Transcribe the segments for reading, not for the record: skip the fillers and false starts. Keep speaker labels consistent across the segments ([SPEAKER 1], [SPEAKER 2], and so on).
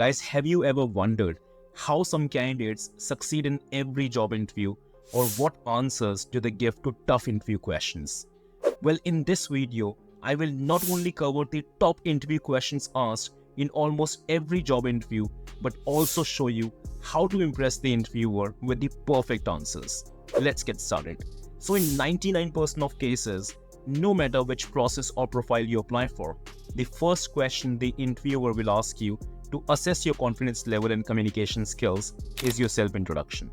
[SPEAKER 1] Guys, have you ever wondered how some candidates succeed in every job interview, or what answers do they give to tough interview questions? Well, in this video, I will not only cover the top interview questions asked in almost every job interview, but also show you how to impress the interviewer with the perfect answers. Let's get started. So in 99% of cases, no matter which process or profile you apply for, the first question the interviewer will ask you to assess your confidence level and communication skills is your self-introduction.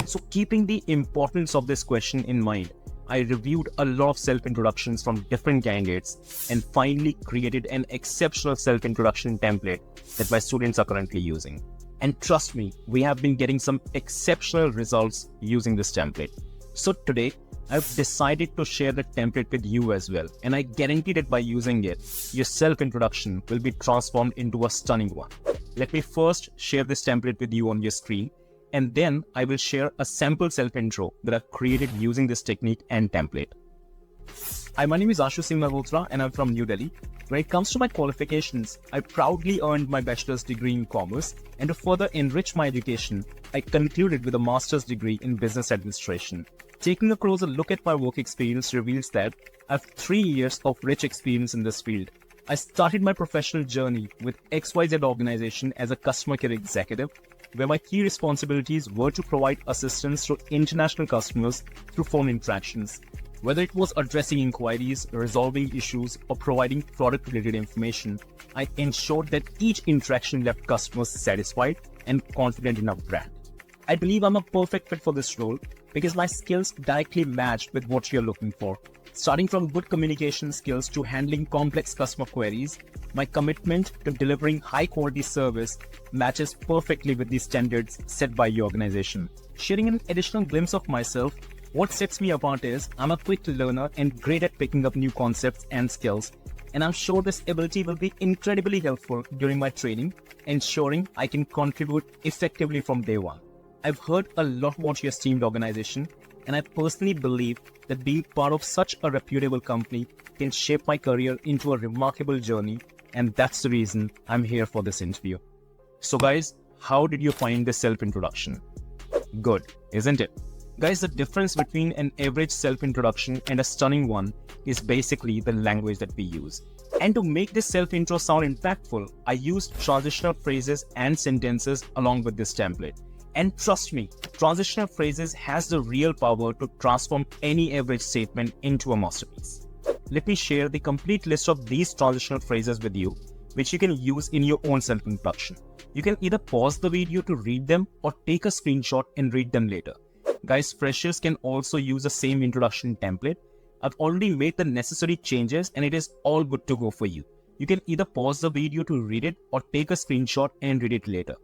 [SPEAKER 1] So keeping the importance of this question in mind, I reviewed a lot of self-introductions from different candidates and finally created an exceptional self-introduction template that my students are currently using. And trust me, we have been getting some exceptional results using this template. So today, I've decided to share the template with you as well. And I guarantee that by using it, your self-introduction will be transformed into a stunning one. Let me first share this template with you on your screen. And then I will share a sample self-intro that I've created using this technique and template. Hi, my name is Ashu Singh Malhotra and I'm from New Delhi. When it comes to my qualifications, I proudly earned my bachelor's degree in commerce, and to further enrich my education, I concluded with a master's degree in business administration. Taking a closer look at my work experience reveals that I have 3 years of rich experience in this field. I started my professional journey with XYZ organization as a customer care executive, where my key responsibilities were to provide assistance to international customers through phone interactions. Whether it was addressing inquiries, resolving issues, or providing product-related information, I ensured that each interaction left customers satisfied and confident in our brand. I believe I'm a perfect fit for this role because my skills directly match with what you're looking for. Starting from good communication skills to handling complex customer queries, my commitment to delivering high-quality service matches perfectly with the standards set by your organization. Sharing an additional glimpse of myself, what sets me apart is I'm a quick learner and great at picking up new concepts and skills. And I'm sure this ability will be incredibly helpful during my training, ensuring I can contribute effectively from day one. I've heard a lot about your esteemed organization, and I personally believe that being part of such a reputable company can shape my career into a remarkable journey, and that's the reason I'm here for this interview. So guys, how did you find this self-introduction? Good, isn't it? Guys, the difference between an average self-introduction and a stunning one is basically the language that we use. And to make this self-intro sound impactful, I used transitional phrases and sentences along with this template. And trust me, transitional phrases has the real power to transform any average statement into a masterpiece. Let me share the complete list of these transitional phrases with you, which you can use in your own self-introduction. You can either pause the video to read them or take a screenshot and read them later. Guys, freshers can also use the same introduction template. I've already made the necessary changes and it is all good to go for you. You can either pause the video to read it or take a screenshot and read it later.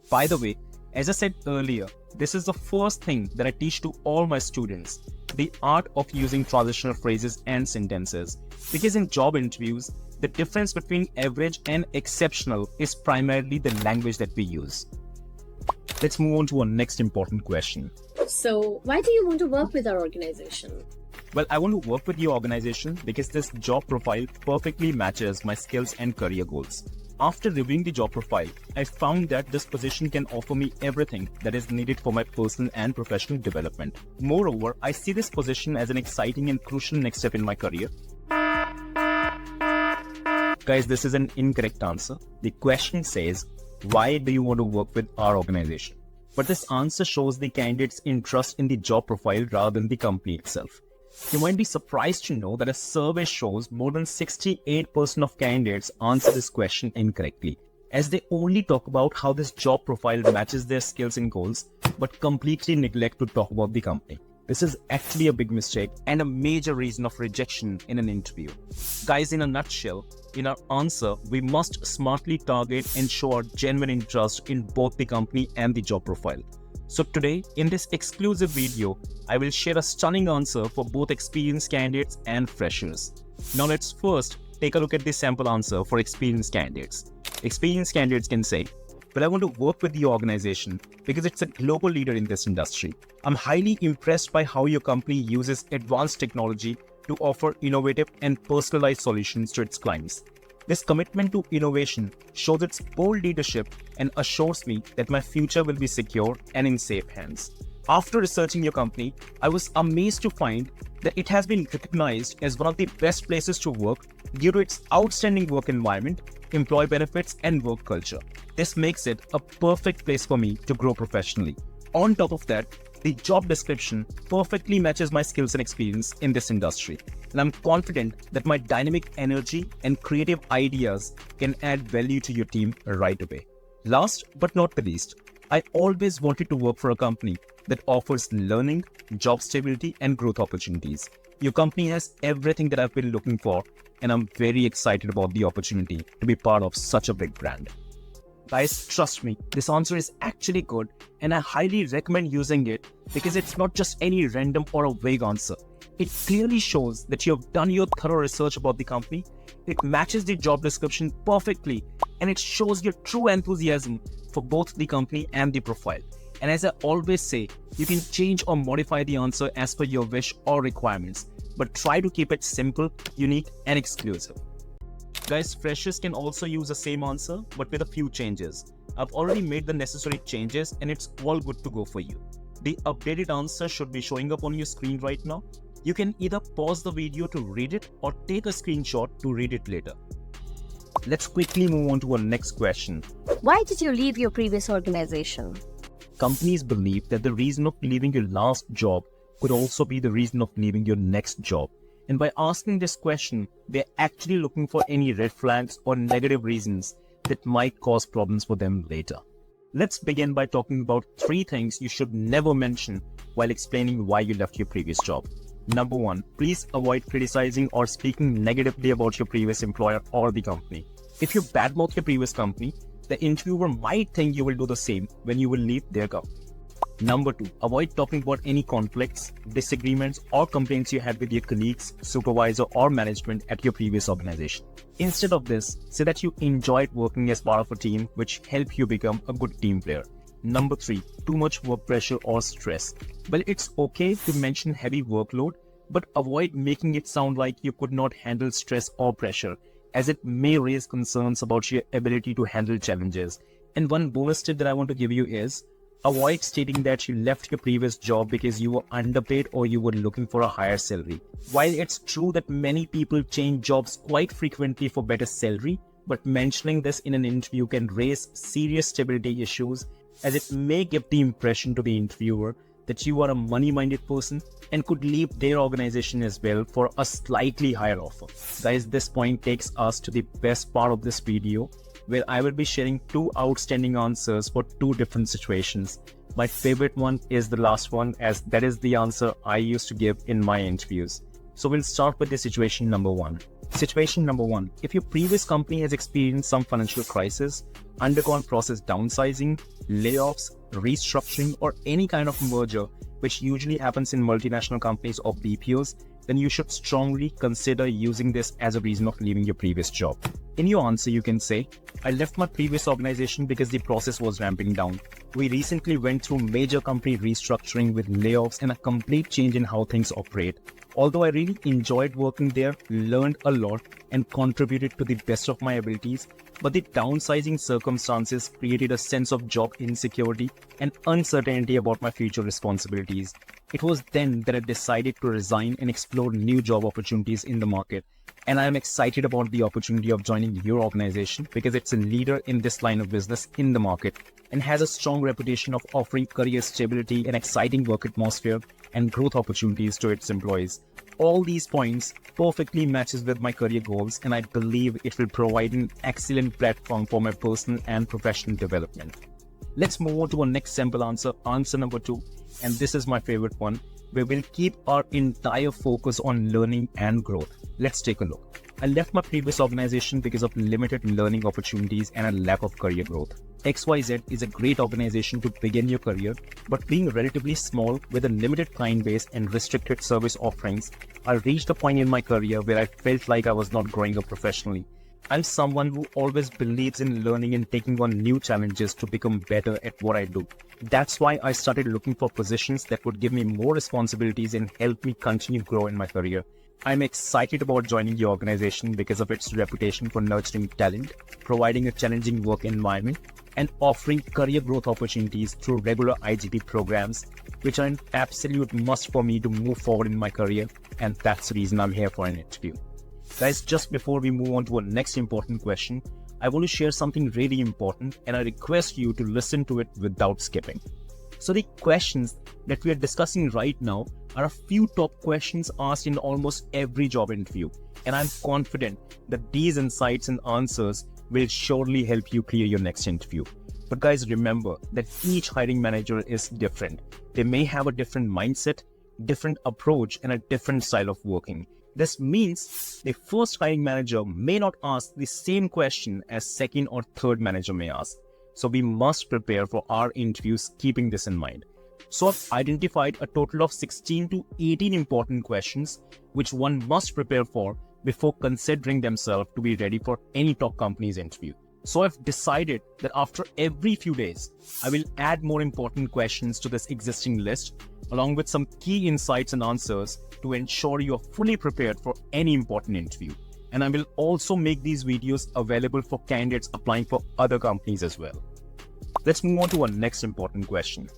[SPEAKER 1] By the way, as I said earlier, this is the first thing that I teach to all my students, the art of using transitional phrases and sentences. Because in job interviews, the difference between average and exceptional is primarily the language that we use. Let's move on to our next important question.
[SPEAKER 2] So, why do you want to work with our organization?
[SPEAKER 1] Well, I want to work with your organization because this job profile perfectly matches my skills and career goals. After reviewing the job profile, I found that this position can offer me everything that is needed for my personal and professional development. Moreover, I see this position as an exciting and crucial next step in my career. Guys, this is an incorrect answer. The question says, why do you want to work with our organization? But this answer shows the candidate's interest in the job profile rather than the company itself. You might be surprised to know that a survey shows more than 68% of candidates answer this question incorrectly, as they only talk about how this job profile matches their skills and goals, but completely neglect to talk about the company. This is actually a big mistake and a major reason of rejection in an interview. Guys, in a nutshell, in our answer, we must smartly target and show our genuine interest in both the company and the job profile. So today, in this exclusive video, I will share a stunning answer for both experienced candidates and freshers. Now let's first take a look at the sample answer for experienced candidates. Experienced candidates can say, "Well, I want to work with the organization because it's a global leader in this industry. I'm highly impressed by how your company uses advanced technology to offer innovative and personalized solutions to its clients. This commitment to innovation shows its bold leadership and assures me that my future will be secure and in safe hands. After researching your company, I was amazed to find that it has been recognized as one of the best places to work due to its outstanding work environment, employee benefits, and work culture. This makes it a perfect place for me to grow professionally. On top of that, the job description perfectly matches my skills and experience in this industry, and I'm confident that my dynamic energy and creative ideas can add value to your team right away. Last but not the least, I always wanted to work for a company that offers learning, job stability, and growth opportunities. Your company has everything that I've been looking for, and I'm very excited about the opportunity to be part of such a big brand. Guys, trust me, this answer is actually good, and I highly recommend using it because it's not just any random or a vague answer. It clearly shows that you have done your thorough research about the company, it matches the job description perfectly, and it shows your true enthusiasm for both the company and the profile. And as I always say, you can change or modify the answer as per your wish or requirements, but try to keep it simple, unique, and exclusive. Guys, freshers can also use the same answer, but with a few changes. I've already made the necessary changes and it's all good to go for you. The updated answer should be showing up on your screen right now. You can either pause the video to read it or take a screenshot to read it later. Let's quickly move on to our next question.
[SPEAKER 2] Why did you leave your previous organization?
[SPEAKER 1] Companies believe that the reason of leaving your last job could also be the reason of leaving your next job. And by asking this question, they're actually looking for any red flags or negative reasons that might cause problems for them later. Let's begin by talking about 3 things you should never mention while explaining why you left your previous job. Number 1, please avoid criticizing or speaking negatively about your previous employer or the company. If you badmouth your previous company, the interviewer might think you will do the same when you will leave their company. Number 2, avoid talking about any conflicts, disagreements, or complaints you had with your colleagues, supervisor, or management at your previous organization. Instead of this, say that you enjoyed working as part of a team which helped you become a good team player. Number 3, too much work pressure or stress. Well, it's okay to mention heavy workload, but avoid making it sound like you could not handle stress or pressure, as it may raise concerns about your ability to handle challenges. And one bonus tip that I want to give you is, avoid stating that you left your previous job because you were underpaid or you were looking for a higher salary. While it's true that many people change jobs quite frequently for better salary, but mentioning this in an interview can raise serious stability issues, as it may give the impression to the interviewer that you are a money-minded person and could leave their organization as well for a slightly higher offer. Guys, this point takes us to the best part of this video, where I will be sharing 2 outstanding answers for 2 different situations. My favorite one is the last one, as that is the answer I used to give in my interviews. So we'll start with the situation number 1. Situation number 1. If your previous company has experienced some financial crisis, undergone process downsizing, layoffs, restructuring, or any kind of merger, which usually happens in multinational companies or BPOs, then you should strongly consider using this as a reason of leaving your previous job. In your answer, you can say, I left my previous organization because the process was ramping down. We recently went through major company restructuring with layoffs and a complete change in how things operate. Although I really enjoyed working there, learned a lot, and contributed to the best of my abilities, but the downsizing circumstances created a sense of job insecurity and uncertainty about my future responsibilities. It was then that I decided to resign and explore new job opportunities in the market. And I am excited about the opportunity of joining your organization because it's a leader in this line of business in the market and has a strong reputation of offering career stability and exciting work atmosphere and growth opportunities to its employees. All these points perfectly matches with my career goals, and I believe it will provide an excellent platform for my personal and professional development. Let's move on to our next sample answer, answer number 2, and this is my favorite one, where we'll keep our entire focus on learning and growth. Let's take a look. I left my previous organization because of limited learning opportunities and a lack of career growth. XYZ is a great organization to begin your career, but being relatively small with a limited client base and restricted service offerings, I reached a point in my career where I felt like I was not growing up professionally. I'm someone who always believes in learning and taking on new challenges to become better at what I do. That's why I started looking for positions that would give me more responsibilities and help me continue to grow in my career. I'm excited about joining the organization because of its reputation for nurturing talent, providing a challenging work environment, and offering career growth opportunities through regular IGP programs, which are an absolute must for me to move forward in my career, and that's the reason I'm here for an interview. Guys, just before we move on to our next important question, I want to share something really important, and I request you to listen to it without skipping. So the questions that we are discussing right now are a few top questions asked in almost every job interview, and I'm confident that these insights and answers will surely help you clear your next interview. But guys, remember that each hiring manager is different. They may have a different mindset, different approach, and a different style of working. This means the first hiring manager may not ask the same question as second or third manager may ask. So we must prepare for our interviews keeping this in mind. So I've identified a total of 16 to 18 important questions which one must prepare for before considering themselves to be ready for any top company's interview. So I've decided that after every few days, I will add more important questions to this existing list, along with some key insights and answers to ensure you are fully prepared for any important interview. And I will also make these videos available for candidates applying for other companies as well. Let's move on to our next important question.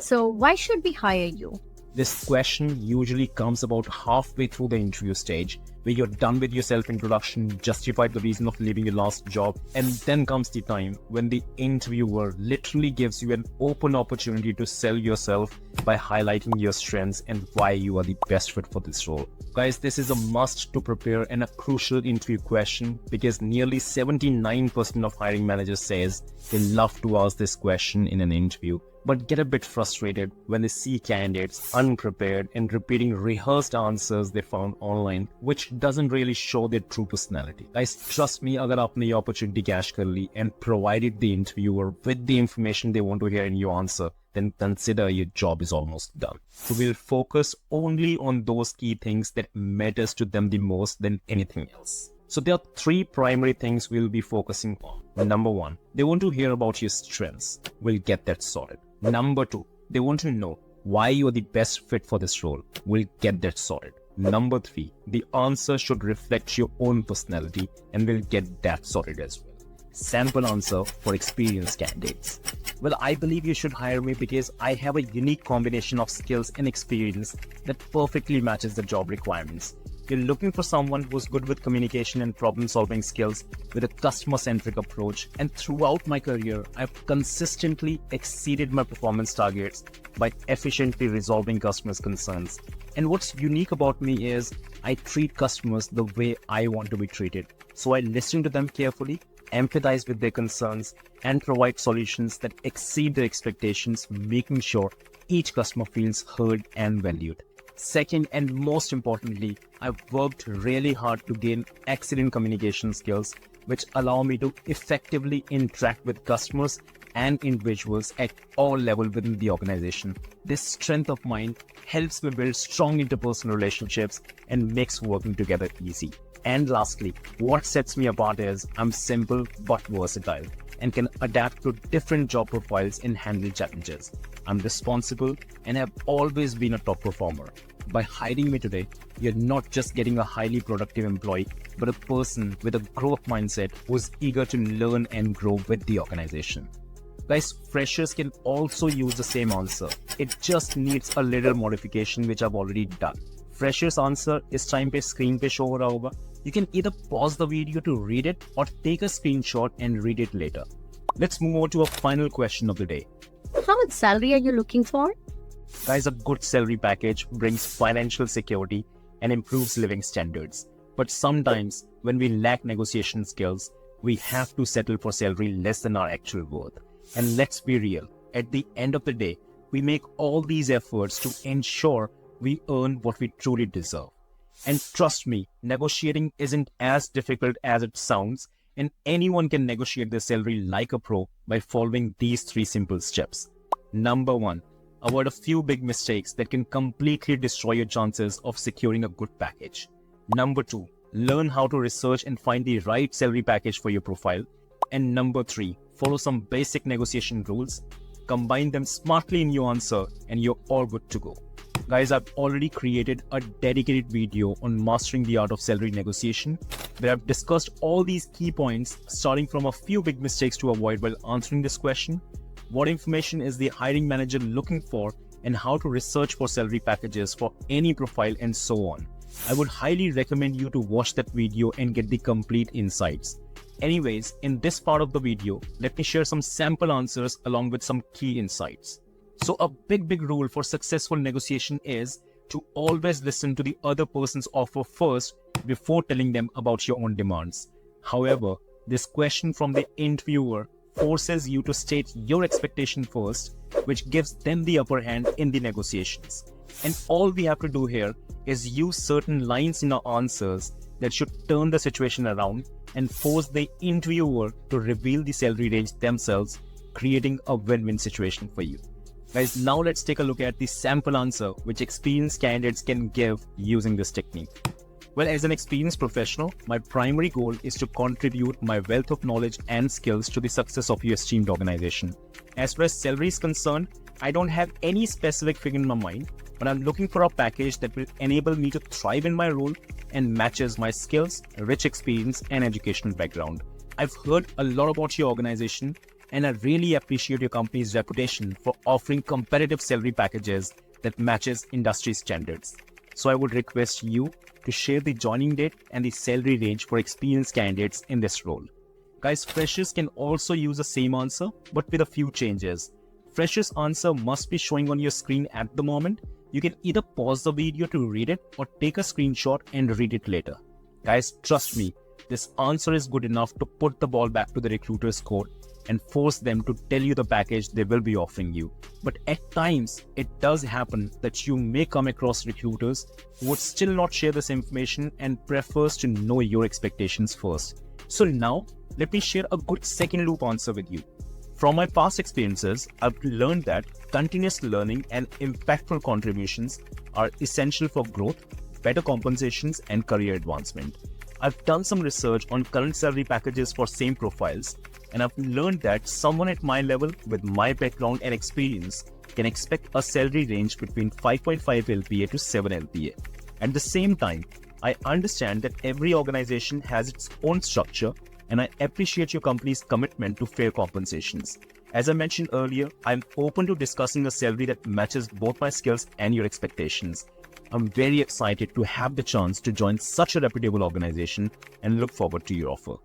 [SPEAKER 2] So, why should we hire you?
[SPEAKER 1] This question usually comes about halfway through the interview stage, where you're done with your self-introduction, justified the reason of leaving your last job, and then comes the time when the interviewer literally gives you an open opportunity to sell yourself by highlighting your strengths and why you are the best fit for this role. Guys, this is a must to prepare and a crucial interview question because nearly 79% of hiring managers says they love to ask this question in an interview, but get a bit frustrated when they see candidates unprepared and repeating rehearsed answers they found online, which doesn't really show their true personality. Guys, trust me, अगर आपने ये opportunity cash कर ली and provided the interviewer with the information they want to hear in your answer, then consider your job is almost done. So we'll focus only on those key things that matters to them the most than anything else. So there are three primary things we'll be focusing on. Number one, they want to hear about your strengths. We'll get that sorted. Number two, they want to know why you are the best fit for this role. We'll get that sorted. Number three, the answer should reflect your own personality, and we'll get that sorted as well. Sample answer for experienced candidates. Well, I believe you should hire me because I have a unique combination of skills and experience that perfectly matches the job requirements. You're looking for someone who's good with communication and problem-solving skills with a customer-centric approach. And throughout my career, I've consistently exceeded my performance targets by efficiently resolving customers' concerns. And what's unique about me is I treat customers the way I want to be treated. So I listen to them carefully, empathize with their concerns, and provide solutions that exceed their expectations, making sure each customer feels heard and valued. Second, and most importantly, I've worked really hard to gain excellent communication skills, which allow me to effectively interact with customers and individuals at all levels within the organization. This strength of mine helps me build strong interpersonal relationships and makes working together easy. And lastly, what sets me apart is I'm simple but versatile and can adapt to different job profiles and handle challenges. I'm responsible and have always been a top performer. By hiring me today, you're not just getting a highly productive employee, but a person with a growth mindset who's eager to learn and grow with the organization. Guys, freshers can also use the same answer. It just needs a little modification, which I've already done. Freshers answer is time पे screen पे show हो रहा होगा. You can either pause the video to read it or take a screenshot and read it later. Let's move on to our final question of the day.
[SPEAKER 2] How much salary are you looking for?
[SPEAKER 1] Guys, a good salary package brings financial security and improves living standards. But sometimes when we lack negotiation skills, we have to settle for salary less than our actual worth. And let's be real, at the end of the day, we make all these efforts to ensure we earn what we truly deserve. And trust me, negotiating isn't as difficult as it sounds, and anyone can negotiate their salary like a pro by following these three simple steps. Number one, avoid a few big mistakes that can completely destroy your chances of securing a good package. Number two, learn how to research and find the right salary package for your profile. And number three, follow some basic negotiation rules, combine them smartly in your answer, and you're all good to go. Guys, I've already created a dedicated video on mastering the art of salary negotiation, where I've discussed all these key points, starting from a few big mistakes to avoid while answering this question, what information is the hiring manager looking for, and how to research for salary packages for any profile, and so on. I would highly recommend you to watch that video and get the complete insights. Anyways, in this part of the video, let me share some sample answers along with some key insights. So a big rule for successful negotiation is to always listen to the other person's offer first before telling them about your own demands. However, this question from the interviewer forces you to state your expectation first, which gives them the upper hand in the negotiations. And all we have to do here is use certain lines in our answers that should turn the situation around and force the interviewer to reveal the salary range themselves, creating a win-win situation for you. Guys, now let's take a look at the sample answer which experienced candidates can give using this technique. Well, as an experienced professional, my primary goal is to contribute my wealth of knowledge and skills to the success of your esteemed organization. As far as salary is concerned, I don't have any specific figure in my mind, but I'm looking for a package that will enable me to thrive in my role and matches my skills, rich experience, and educational background. I've heard a lot about your organization, and I really appreciate your company's reputation for offering competitive salary packages that matches industry standards. So I would request you to share the joining date and the salary range for experienced candidates in this role. Guys, freshers can also use the same answer, but with a few changes. Freshers' answer must be showing on your screen at the moment. You can either pause the video to read it or take a screenshot and read it later. Guys, trust me, this answer is good enough to put the ball back to the recruiter's court and force them to tell you the package they will be offering you. But at times, it does happen that you may come across recruiters who would still not share this information and prefers to know your expectations first. So now, let me share a good second loop answer with you. From my past experiences, I've learned that continuous learning and impactful contributions are essential for growth, better compensations, and career advancement. I've done some research on current salary packages for same profiles, and I've learned that someone at my level with my background and experience can expect a salary range between 5.5 LPA to 7 LPA. At the same time, I understand that every organization has its own structure, and I appreciate your company's commitment to fair compensations. As I mentioned earlier, I'm open to discussing a salary that matches both my skills and your expectations. I'm very excited to have the chance to join such a reputable organization and look forward to your offer.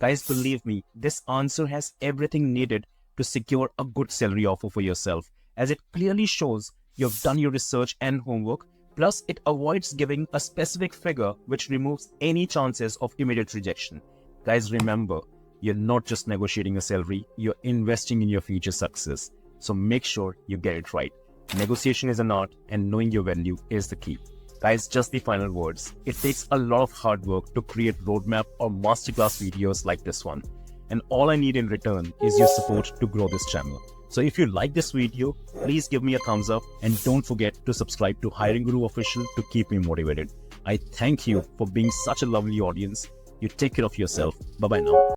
[SPEAKER 1] Guys, believe me, this answer has everything needed to secure a good salary offer for yourself, as it clearly shows you've done your research and homework, plus it avoids giving a specific figure which removes any chances of immediate rejection. Guys, remember, you're not just negotiating a salary, you're investing in your future success. So make sure you get it right. Negotiation is an art, and knowing your value is the key. Guys, just the final words. It takes a lot of hard work to create roadmap or masterclass videos like this one. And all I need in return is your support to grow this channel. So if you like this video, please give me a thumbs up and don't forget to subscribe to Hiring Guru Official to keep me motivated. I thank you for being such a lovely audience. You take care of yourself. Bye-bye now.